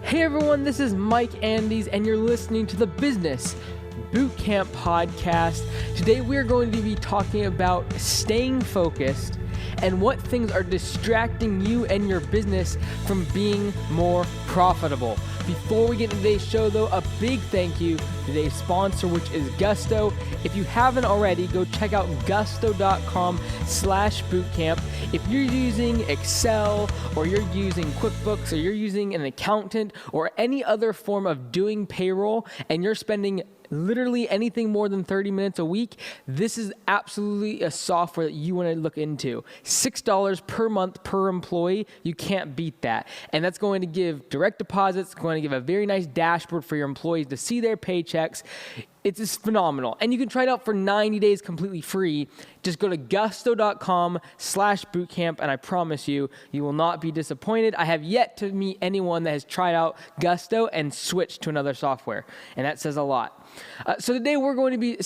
Hey everyone, this is Mike Andes, and you're listening to the Business Bootcamp Podcast. Today we're going to be talking about staying focused and what things are distracting you and your business from being more profitable. Before we get into today's show though, a big thank you to today's sponsor, which is Gusto. If you haven't already, go check out gusto.com/bootcamp. If you're using Excel or you're using QuickBooks or you're using an accountant or any other form of doing payroll and you're spending literally anything more than 30 minutes a week, this is absolutely a software that you want to look into. $6 per month per employee, you can't beat that. And that's going to give direct deposits, going to give a very nice dashboard for your employees to see their paychecks. It's just phenomenal. And you can try it out for 90 days completely free. Just go to gusto.com/bootcamp, and I promise you, you will not be disappointed. I have yet to meet anyone that has tried out Gusto and switched to another software, and that says a lot. So today we're going to be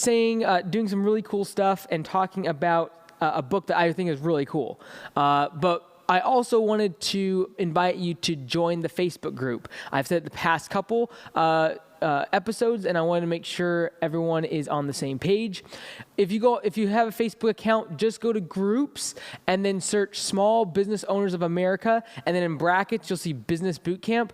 doing some really cool stuff and talking about a book that I think is really cool. But I also wanted to invite you to join the Facebook group. I've said the past couple episodes, and I wanted to make sure everyone is on the same page. If you have a Facebook account, just go to groups and then search Small Business Owners of America, and then in brackets you'll see Business Bootcamp.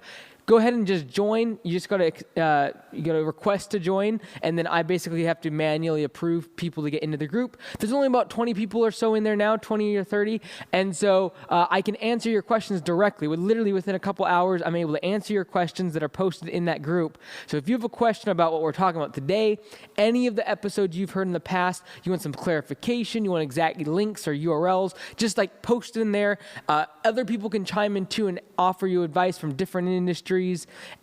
Go ahead and just join. You just got to request to join, and then I basically have to manually approve people to get into the group. There's only about 20 people or so in there now, 20 or 30, and so I can answer your questions directly. Literally within a couple hours, I'm able to answer your questions that are posted in that group. So if you have a question about what we're talking about today, any of the episodes you've heard in the past, you want some clarification, you want exact links or URLs, just like post it in there. Other people can chime in too and offer you advice from different industries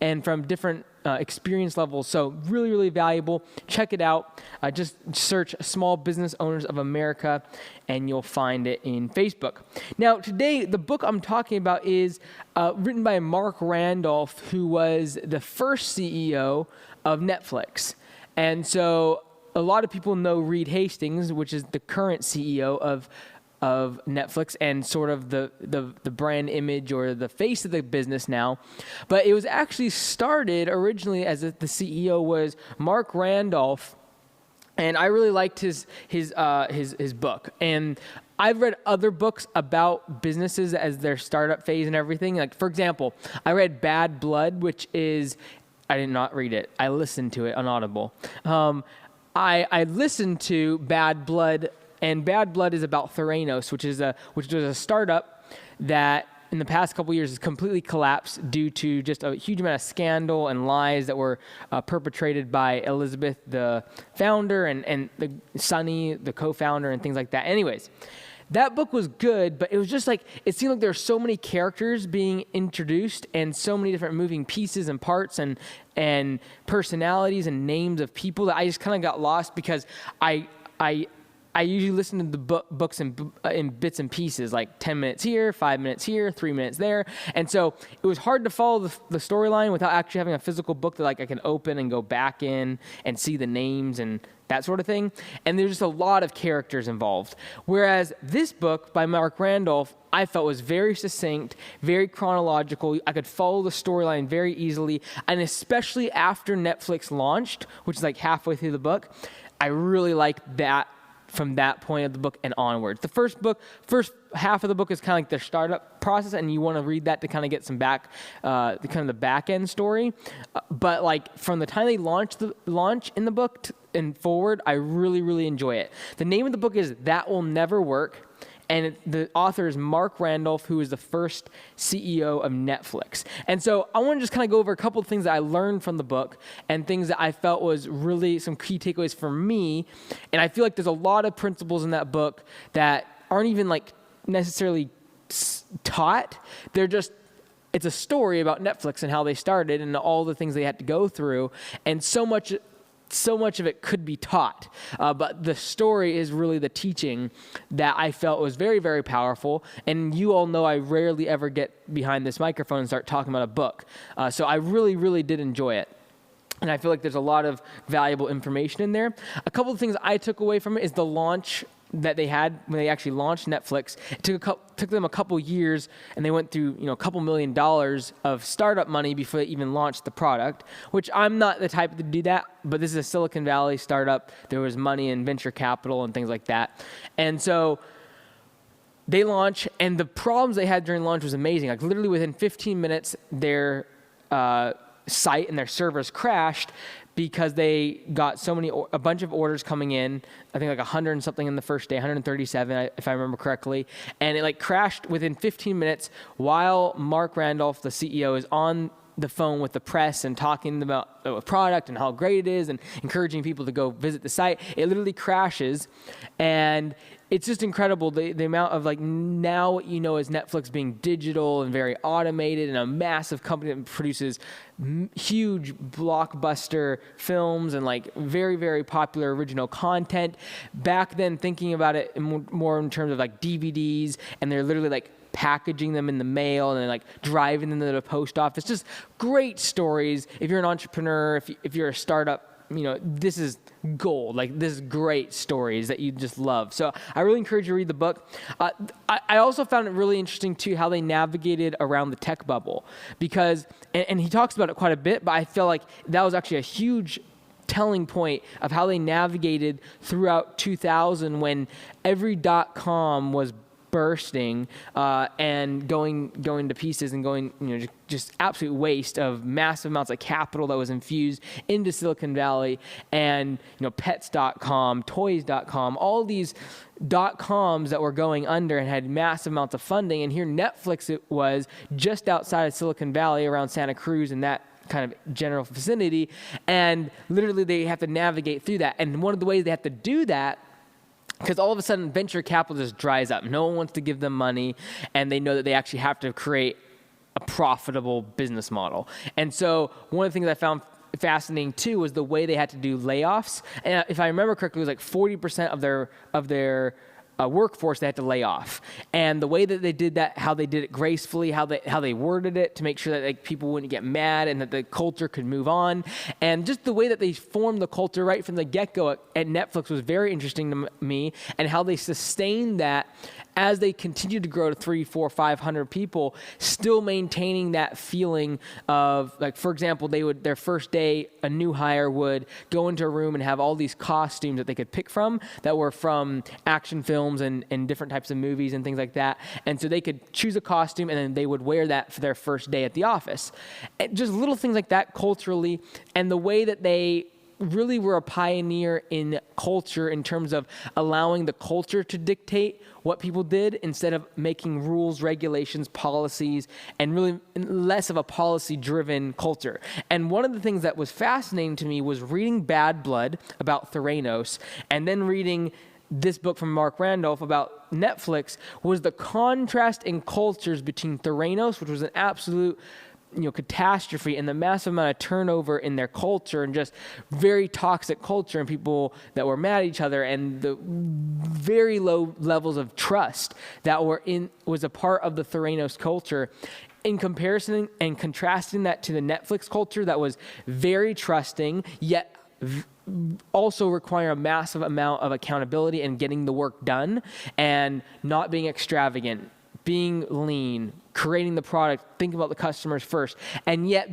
and from different experience levels. So really, really valuable. Check it out. Just search Small Business Owners of America and you'll find it in Facebook. Now today, the book I'm talking about is written by Mark Randolph, who was the first CEO of Netflix. And so a lot of people know Reed Hastings, which is the current CEO of Netflix and sort of the brand image or the face of the business now. But it was actually started originally as the CEO was Mark Randolph, and I really liked his book. And I've read other books about businesses as their startup phase and everything. Like, for example, I read Bad Blood, which is, I did not read it. I listened to it on Audible. I listened to Bad Blood. And Bad Blood is about Theranos, which was a startup that in the past couple years has completely collapsed due to just a huge amount of scandal and lies that were perpetrated by Elizabeth, the founder, and the Sonny, the co-founder, and things like that. Anyways, that book was good, but it was just like, it seemed like there were so many characters being introduced and so many different moving pieces and parts and personalities and names of people that I just kind of got lost because I usually listen to the books in bits and pieces, like 10 minutes here, 5 minutes here, 3 minutes there. And so it was hard to follow the storyline without actually having a physical book that I can open and go back in and see the names and that sort of thing. And there's just a lot of characters involved. Whereas this book by Mark Randolph, I felt was very succinct, very chronological. I could follow the storyline very easily. And especially after Netflix launched, which is like halfway through the book, I really liked that from that point of the book and onwards. The first half of the book is kind of like their startup process, and you want to read that to kind of get some the back end story. But like from the time they launch in the book and forward, I really, really enjoy it. The name of the book is That Will Never Work. And the author is Mark Randolph, who is the first CEO of Netflix. And so I want to just kind of go over a couple of things that I learned from the book and things that I felt was really some key takeaways for me. And I feel like there's a lot of principles in that book that aren't even like necessarily taught. It's a story about Netflix and how they started and all the things they had to go through. And so much of it could be taught, but the story is really the teaching that I felt was very, very powerful. And you all know I rarely ever get behind this microphone and start talking about a book. So I really, really did enjoy it. And I feel like there's a lot of valuable information in there. A couple of things I took away from it is the launch that they had when they actually launched Netflix. It took them a couple years, and they went through a couple $1 million of startup money before they even launched the product, which I'm not the type to do that, but this is a Silicon Valley startup. There was money in venture capital and things like that. And so they launch, and the problems they had during launch was amazing. Like literally within 15 minutes, their site and their servers crashed because they got a bunch of orders coming in. I think like 100 and something in the first day, 137 if I remember correctly. And it like crashed within 15 minutes while Mark Randolph, the CEO, is on the phone with the press and talking about the product and how great it is and encouraging people to go visit the site. It literally crashes, and it's just incredible the amount of like now what you know as Netflix being digital and very automated and a massive company that produces huge blockbuster films and like very, very popular original content. Back then, thinking about it more in terms of like DVDs, and they're literally like packaging them in the mail and then like driving them to the post office. Just great stories. If you're an entrepreneur, if you're a startup, this is gold. Like this is great stories that you just love. So I really encourage you to read the book. I also found it really interesting too how they navigated around the tech bubble, because and he talks about it quite a bit, but I feel like that was actually a huge telling point of how they navigated throughout 2000 when every .com was bursting and going to pieces and going, just absolute waste of massive amounts of capital that was infused into Silicon Valley, and pets.com, toys.com, all these .coms that were going under and had massive amounts of funding. And here Netflix, it was just outside of Silicon Valley around Santa Cruz and that kind of general vicinity, and literally they have to navigate through that. And one of the ways they have to do that, because all of a sudden venture capital just dries up. No one wants to give them money, and they know that they actually have to create a profitable business model. And so one of the things I found fascinating too was the way they had to do layoffs. And if I remember correctly, it was like 40% of their workforce they had to lay off. And the way that they did that, how they did it gracefully, how they worded it to make sure that people wouldn't get mad and that the culture could move on. And just the way that they formed the culture right from the get-go at Netflix was very interesting to me, and how they sustained that as they continued to grow to 300, 400, 500 people, still maintaining that feeling of, like, for example, their first day, a new hire would go into a room and have all these costumes that they could pick from that were from action films and different types of movies and things like that. And so they could choose a costume, and then they would wear that for their first day at the office. And just little things like that culturally, and the way that they really were a pioneer in culture in terms of allowing the culture to dictate what people did instead of making rules, regulations, policies, and really less of a policy-driven culture. And one of the things that was fascinating to me was reading Bad Blood about Theranos, and then reading this book from Mark Randolph about Netflix, was the contrast in cultures between Theranos, which was an absolute catastrophe, and the massive amount of turnover in their culture and just very toxic culture and people that were mad at each other, and the very low levels of trust that was a part of the Theranos culture, in comparison and contrasting that to the Netflix culture that was very trusting, yet also require a massive amount of accountability and getting the work done and not being extravagant, being lean, creating the product, thinking about the customers first, and yet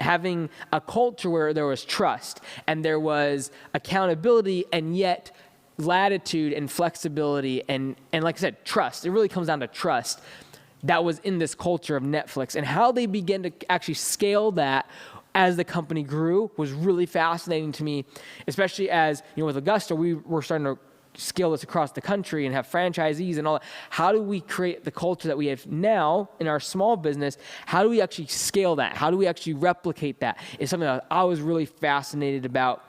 having a culture where there was trust and there was accountability, and yet latitude and flexibility and like I said, trust. It really comes down to trust that was in this culture of Netflix, and how they began to actually scale that as the company grew was really fascinating to me, especially as, with Augusta, we were starting to scale this across the country and have franchisees and all that. How do we create the culture that we have now in our small business? How do we actually scale that? How do we actually replicate that? Is something that I was really fascinated about.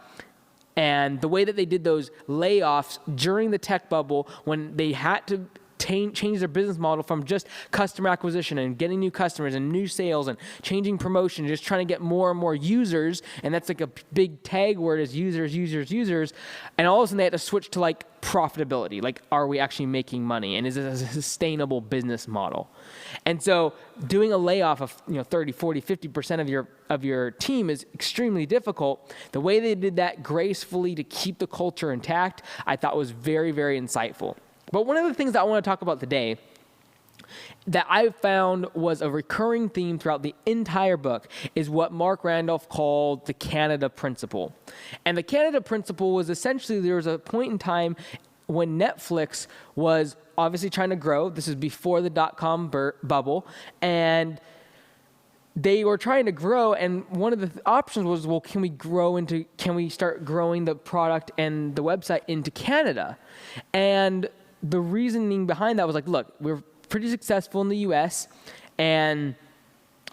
And the way that they did those layoffs during the tech bubble, when they had to change their business model from just customer acquisition and getting new customers and new sales and changing promotion, just trying to get more and more users. And that's like a big tag word is users, users, users. And all of a sudden they had to switch to like profitability. Like, are we actually making money? And is it a sustainable business model? And so doing a layoff of 30, 40, 50% of your team is extremely difficult. The way they did that gracefully to keep the culture intact, I thought was very, very insightful. But one of the things that I want to talk about today that I found was a recurring theme throughout the entire book is what Mark Randolph called the Canada Principle. And the Canada Principle was essentially, there was a point in time when Netflix was obviously trying to grow. This is before the dot-com bubble. And they were trying to grow, and one of the options was, well, can we start growing the product and the website into Canada? And the reasoning behind that was like, look, we're pretty successful in the US, and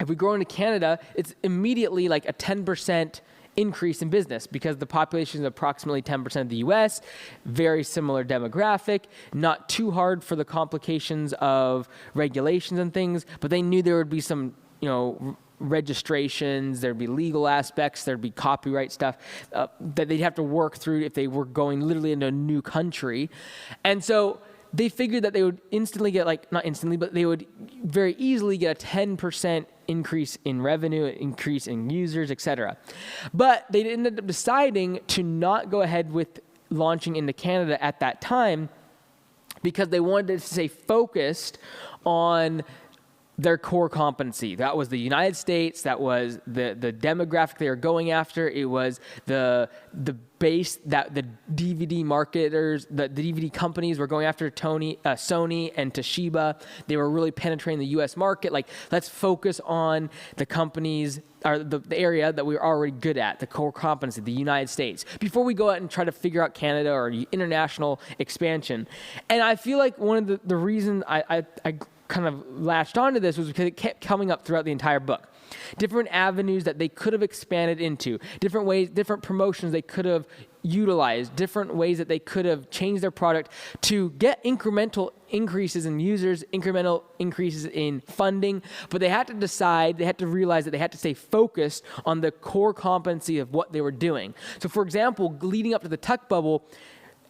if we grow into Canada, it's immediately like a 10% increase in business because the population is approximately 10% of the US, very similar demographic, not too hard for the complications of regulations and things, but they knew there would be some, registrations, there'd be legal aspects, there'd be copyright stuff that they'd have to work through if they were going literally into a new country. And so they figured that they would instantly get, not instantly, but they would very easily get a 10% increase in revenue, increase in users, etc. But they ended up deciding to not go ahead with launching into Canada at that time because they wanted to stay focused on their core competency. That was the United States. That was the demographic they were going after. It was the base that the DVD marketers, the DVD companies were going after. Sony and Toshiba. They were really penetrating the U.S. market. Like, let's focus on the companies or the area that we were already good at, the core competency, the United States, before we go out and try to figure out Canada or international expansion. And I feel like one of the reason I kind of latched onto this was because it kept coming up throughout the entire book. Different avenues that they could have expanded into, different ways, different promotions they could have utilized, different ways that they could have changed their product to get incremental increases in users, incremental increases in funding. But they had to decide, they had to realize that they had to stay focused on the core competency of what they were doing. So for example, leading up to the tech bubble,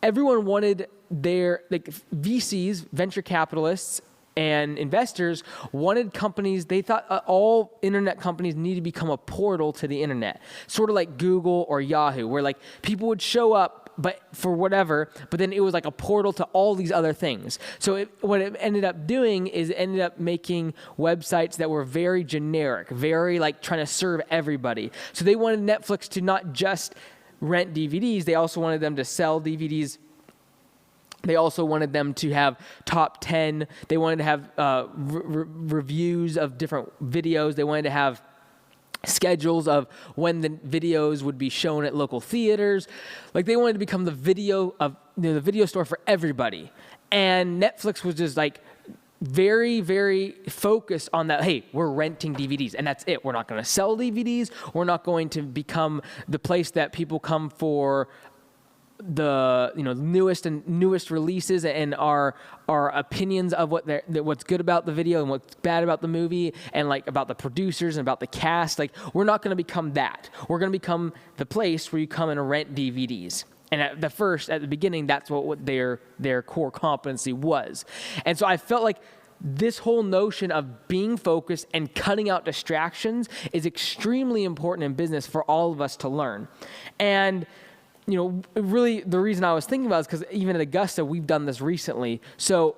everyone wanted their, VCs, venture capitalists, and investors wanted companies, they thought all internet companies need to become a portal to the internet, sort of like Google or Yahoo, where people would show up but for whatever, but then it was like a portal to all these other things. So what it ended up doing is it ended up making websites that were very generic, very trying to serve everybody. So they wanted Netflix to not just rent DVDs, they also wanted them to sell DVDs. They also wanted them to have top 10. They wanted to have reviews of different videos. They wanted to have schedules of when the videos would be shown at local theaters. They wanted to become the video store for everybody. And Netflix was just very, very focused on that. Hey, we're renting DVDs, and that's it. We're not going to sell DVDs. We're not going to become the place that people come for the newest releases and our opinions of what's good about the video and what's bad about the movie and about the producers and about the cast. We're not going to become that. We're going to become the place where you come and rent DVDs. And at the beginning, that's what their core competency was. And so I felt like this whole notion of being focused and cutting out distractions is extremely important in business for all of us to learn. And really the reason I was thinking about it is because even at Augusta, we've done this recently. So,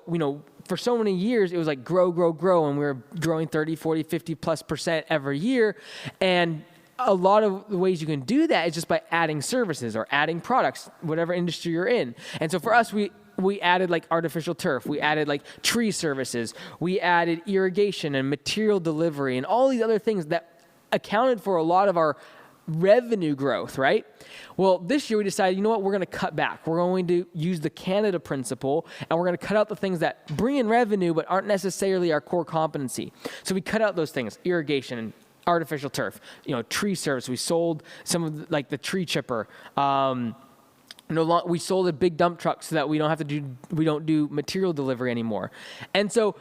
for so many years, it was grow, grow, grow, and we were growing 30, 40, 50+% every year. And a lot of the ways you can do that is just by adding services or adding products, whatever industry you're in. And so for us, we added artificial turf. We added tree services. We added irrigation and material delivery and all these other things that accounted for a lot of our revenue growth, right? Well, this year we decided, we're going to cut back. We're going to use the Canada principle, and we're going to cut out the things that bring in revenue but aren't necessarily our core competency. So we cut out those things, irrigation and artificial turf, tree service. We sold some of the tree chipper. We sold a big dump truck so that we don't do material delivery anymore. And so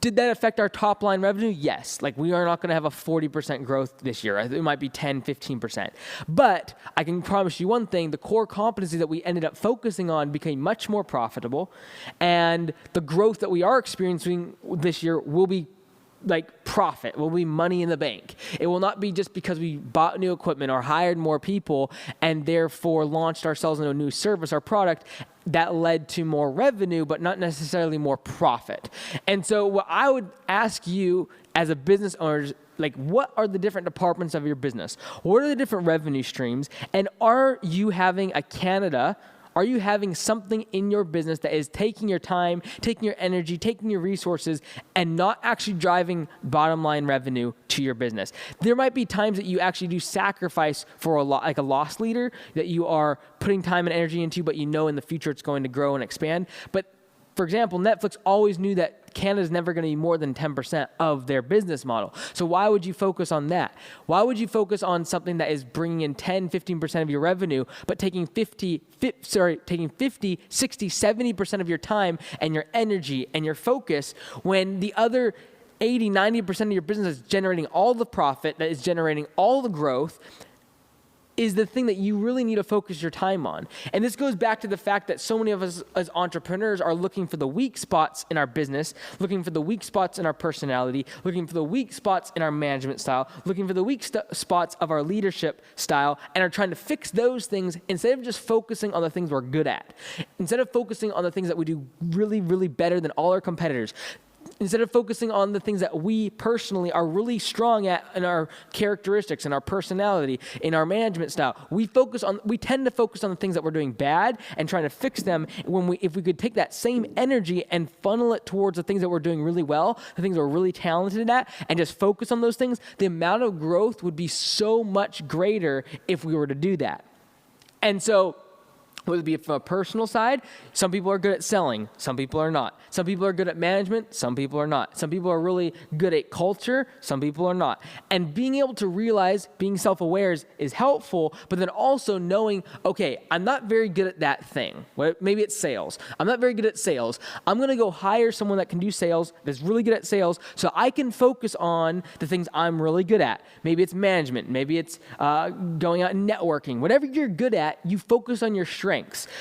did that affect our top line revenue? Yes. Like, we are not going to have a 40% growth this year. It might be 10, 15%. But I can promise you one thing, the core competency that we ended up focusing on became much more profitable. And the growth that we are experiencing this year will be like profit, will be money in the bank. It will not be just because we bought new equipment or hired more people and therefore launched ourselves into a new service or product that led to more revenue, but not necessarily more profit. And so what I would ask you as a business owner is, like, what are the different departments of your business? What are the different revenue streams? And are you having a Canada? Are you having something in your business that is taking your time, taking your energy, taking your resources, and not actually driving bottom line revenue to your business? There might be times that you actually do sacrifice for like a loss leader that you are putting time and energy into, but you know in the future it's going to grow and expand. But for example, Netflix always knew that Canada's never going to be more than 10% of their business model. So why would you focus on that? Why would you focus on something that is bringing in 10, 15% of your revenue, but taking 50, 60, 70% of your time and your energy and your focus when the other 80, 90% of your business is generating all the profit, that is generating all the growth, is the thing that you really need to focus your time on. And this goes back to the fact that so many of us as entrepreneurs are looking for the weak spots in our business, looking for the weak spots in our personality, looking for the weak spots in our management style, looking for the weak spots of our leadership style, and are trying to fix those things instead of just focusing on the things we're good at. Instead of focusing on the things that we do really, really better than all our competitors. Instead of focusing on the things that we personally are really strong at in our characteristics, in our personality, in our management style, we tend to focus on the things that we're doing bad and trying to fix them. If we could take that same energy and funnel it towards the things that we're doing really well, the things we're really talented at, and just focus on those things, the amount of growth would be so much greater if we were to do that. And so, whether it be from a personal side, some people are good at selling, some people are not. Some people are good at management, some people are not. Some people are really good at culture, some people are not. And being able to realize, being self-aware is helpful, but then also knowing, okay, I'm not very good at that thing. Maybe it's sales. I'm not very good at sales. I'm going to go hire someone that can do sales, that's really good at sales, so I can focus on the things I'm really good at. Maybe it's management, maybe it's going out and networking. Whatever you're good at, you focus on your strengths.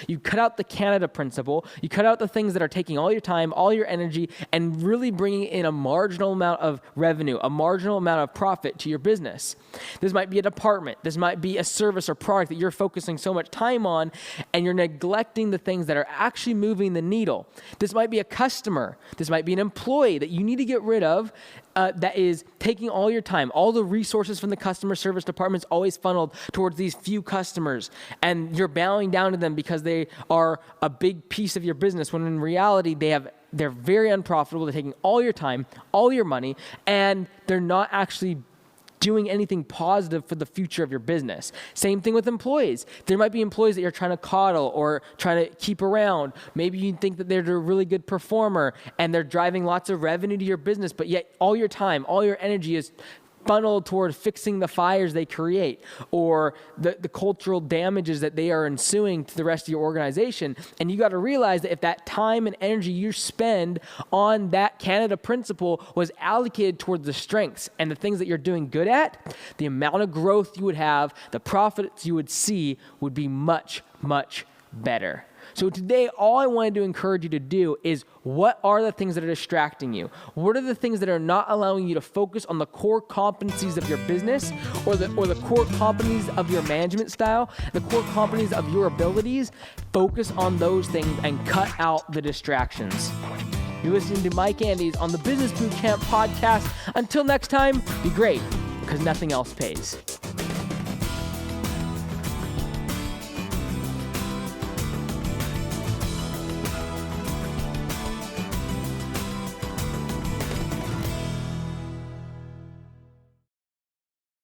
You cut out the Canada principle. You cut out the things that are taking all your time, all your energy, and really bringing in a marginal amount of revenue, a marginal amount of profit to your business. This might be a department. This might be a service or product that you're focusing so much time on, and you're neglecting the things that are actually moving the needle. This might be a customer. This might be an employee that you need to get rid of that is taking all your time. All the resources from the customer service department is always funneled towards these few customers, and you're bowing down to them because they are a big piece of your business, when in reality they're very unprofitable. They're taking all your time, all your money, and they're not actually doing anything positive for the future of your business. Same thing with employees. There might be employees that you're trying to coddle or trying to keep around. Maybe you think that they're a really good performer and they're driving lots of revenue to your business, but yet all your time, all your energy is funneled toward fixing the fires they create or the cultural damages that they are ensuing to the rest of your organization. And you got to realize that if that time and energy you spend on that Canada principle was allocated towards the strengths and the things that you're doing good at, the amount of growth you would have, the profits you would see would be much, much better. So today, all I wanted to encourage you to do is, what are the things that are distracting you? What are the things that are not allowing you to focus on the core competencies of your business or the core competencies of your management style, the core competencies of your abilities? Focus on those things and cut out the distractions. You're listening to Mike Andes on the Business Bootcamp podcast. Until next time, be great, because nothing else pays.